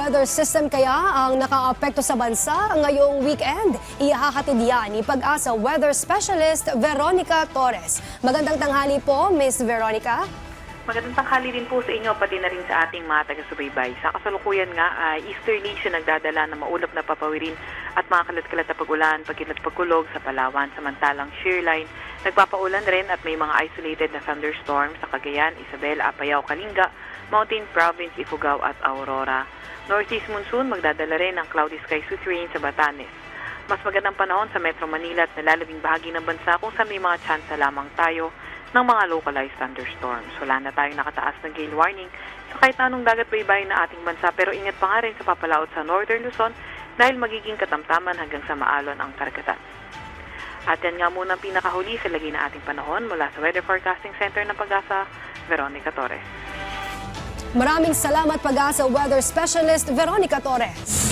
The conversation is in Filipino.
weather system kaya ang nakaapekto sa bansa ngayong weekend? Ihahatid yan ni Pag-asa Weather Specialist Veronica Torres. Magandang tanghali po, Miss Veronica. Magandang tanghali din po sa inyo, pati na rin sa ating mga taga-subaybay. Sa kasalukuyan nga, easterly siya nagdadala ng maulap na papawirin at mga kalat-kalat na pag-ulan, pagkulog sa Palawan. Samantalang shearline, nagpapaulan rin at may mga isolated na thunderstorms sa Cagayan, Isabel, Apayao, Kalinga, Mountain Province, Ifugao at Aurora. Northeast monsoon, magdadala rin ng cloudy skies with rain sa Batanes. Mas magandang panahon sa Metro Manila at nalalabing bahagi ng bansa kung saan may mga tsansa lamang tayo ng mga localized thunderstorms. Wala na tayong nakataas ng gale warning sa kahit na anong dagat baybayin na ating bansa, pero ingat pa nga rin sa papalaot sa Northern Luzon dahil magiging katamtaman hanggang sa maalon ang karagatan. At yan nga muna ang pinakahuli sa lagay na ating panahon mula sa Weather Forecasting Center ng Pag-asa, Veronica Torres. Maraming salamat Pag-asa Weather Specialist Veronica Torres.